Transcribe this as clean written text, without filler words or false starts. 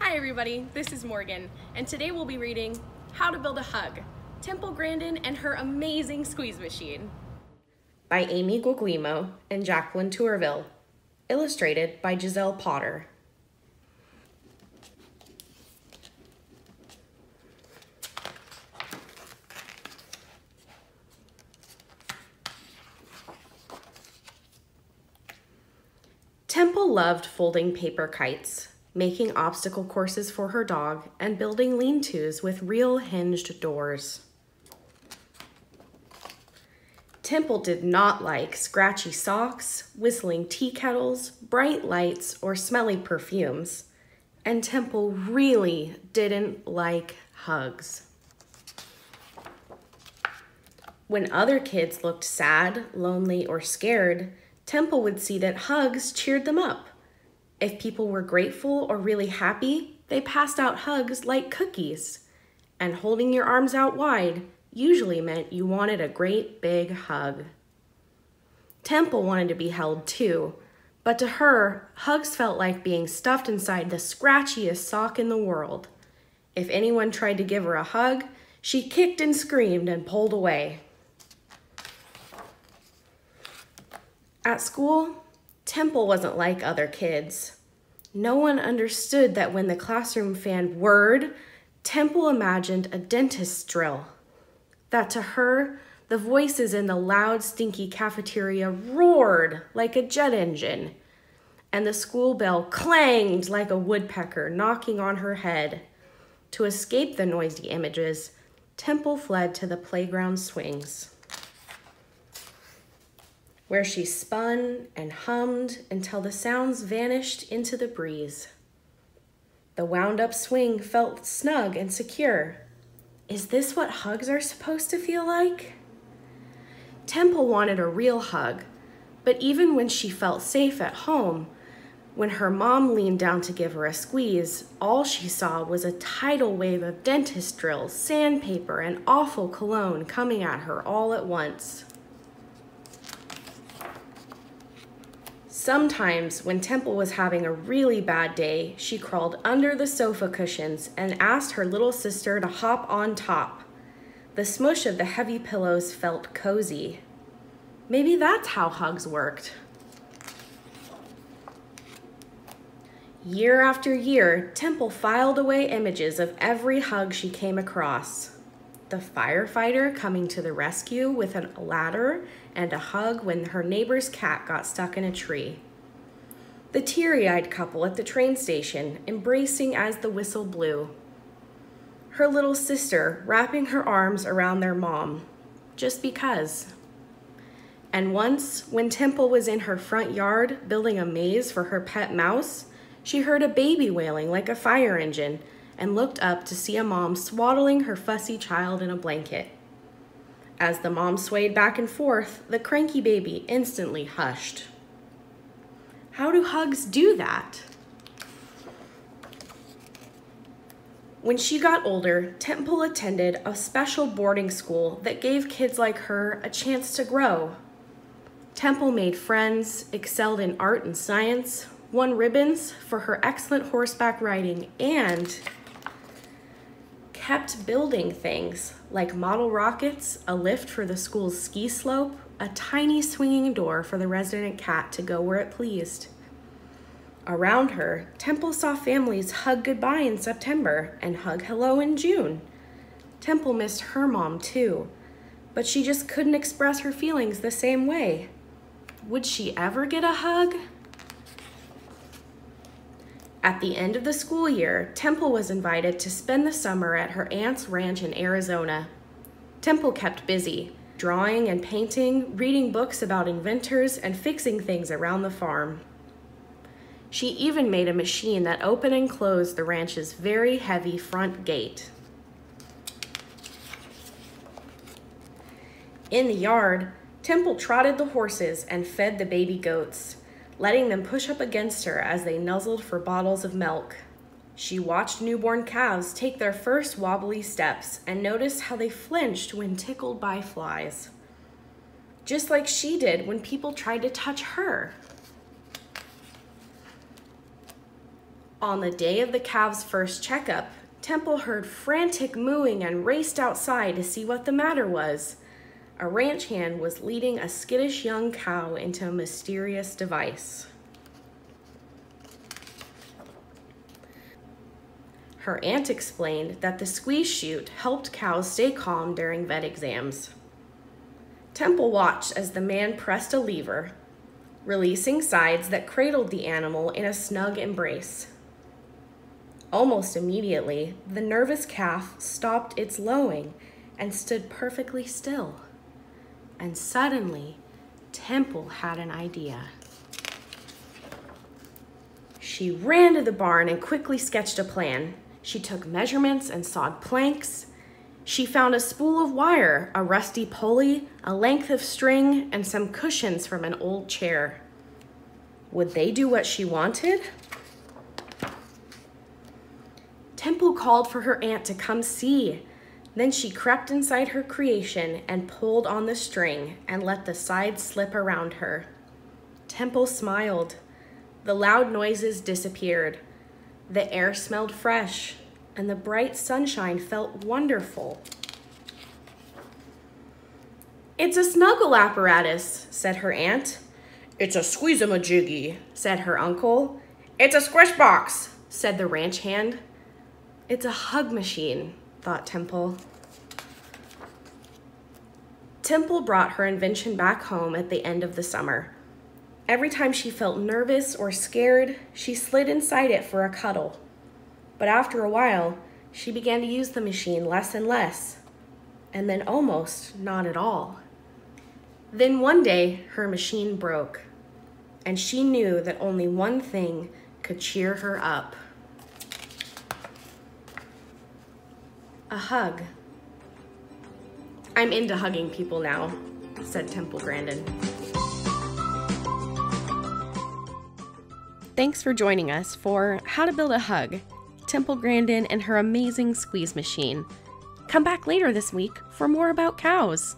Hi everybody, this is Morgan, and today we'll be reading How to Build a Hug, Temple Grandin and Her Amazing Squeeze Machine by Amy Guglielmo and Jacqueline Tourville, illustrated by Giselle Potter. Temple loved folding paper kites, making obstacle courses for her dog, and building lean-tos with real hinged doors. Temple did not like scratchy socks, whistling tea kettles, bright lights, or smelly perfumes, and Temple really didn't like hugs. When other kids looked sad, lonely, or scared, Temple would see that hugs cheered them up. If people were grateful or really happy, they passed out hugs like cookies. And holding your arms out wide usually meant you wanted a great big hug. Temple wanted to be held too, but to her, hugs felt like being stuffed inside the scratchiest sock in the world. If anyone tried to give her a hug, she kicked and screamed and pulled away. At school, Temple wasn't like other kids. No one understood that when the classroom fanned word, Temple imagined a dentist's drill. That to her, the voices in the loud, stinky cafeteria roared like a jet engine, and the school bell clanged like a woodpecker knocking on her head. To escape the noisy images, Temple fled to the playground swings, where she spun and hummed until the sounds vanished into the breeze. The wound-up swing felt snug and secure. Is this what hugs are supposed to feel like? Temple wanted a real hug, but even when she felt safe at home, when her mom leaned down to give her a squeeze, all she saw was a tidal wave of dentist drills, sandpaper, and awful cologne coming at her all at once. Sometimes, when Temple was having a really bad day, she crawled under the sofa cushions and asked her little sister to hop on top. The smush of the heavy pillows felt cozy. Maybe that's how hugs worked. Year after year, Temple filed away images of every hug she came across. The firefighter coming to the rescue with a ladder and a hug when her neighbor's cat got stuck in a tree. The teary-eyed couple at the train station embracing as the whistle blew. Her little sister wrapping her arms around their mom, just because. And once, when Temple was in her front yard building a maze for her pet mouse, she heard a baby wailing like a fire engine and looked up to see a mom swaddling her fussy child in a blanket. As the mom swayed back and forth, the cranky baby instantly hushed. How do hugs do that? When she got older, Temple attended a special boarding school that gave kids like her a chance to grow. Temple made friends, excelled in art and science, won ribbons for her excellent horseback riding, and kept building things like model rockets, a lift for the school's ski slope, a tiny swinging door for the resident cat to go where it pleased. Around her, Temple saw families hug goodbye in September and hug hello in June. Temple missed her mom too, but she just couldn't express her feelings the same way. Would she ever get a hug? At the end of the school year, Temple was invited to spend the summer at her aunt's ranch in Arizona. Temple kept busy, drawing and painting, reading books about inventors, and fixing things around the farm. She even made a machine that opened and closed the ranch's very heavy front gate. In the yard, Temple trotted the horses and fed the baby goats, letting them push up against her as they nuzzled for bottles of milk. She watched newborn calves take their first wobbly steps and noticed how they flinched when tickled by flies, just like she did when people tried to touch her. On the day of the calves' first checkup, Temple heard frantic mooing and raced outside to see what the matter was. A ranch hand was leading a skittish young cow into a mysterious device. Her aunt explained that the squeeze chute helped cows stay calm during vet exams. Temple watched as the man pressed a lever, releasing sides that cradled the animal in a snug embrace. Almost immediately, the nervous calf stopped its lowing and stood perfectly still. And suddenly, Temple had an idea. She ran to the barn and quickly sketched a plan. She took measurements and sawed planks. She found a spool of wire, a rusty pulley, a length of string, and some cushions from an old chair. Would they do what she wanted? Temple called for her aunt to come see. Then she crept inside her creation and pulled on the string and let the sides slip around her. Temple smiled. The loud noises disappeared. The air smelled fresh, and the bright sunshine felt wonderful. "It's a snuggle apparatus," said her aunt. "It's a squeeze-a-majiggy," said her uncle. "It's a squish box," said the ranch hand. "It's a hug machine," thought Temple. Temple brought her invention back home at the end of the summer. Every time she felt nervous or scared, she slid inside it for a cuddle. But after a while, she began to use the machine less and less, and then almost not at all. Then one day, her machine broke, and she knew that only one thing could cheer her up. A hug. "I'm into hugging people now," said Temple Grandin. Thanks for joining us for How to Build a Hug, Temple Grandin and her amazing squeeze machine. Come back later this week for more about cows.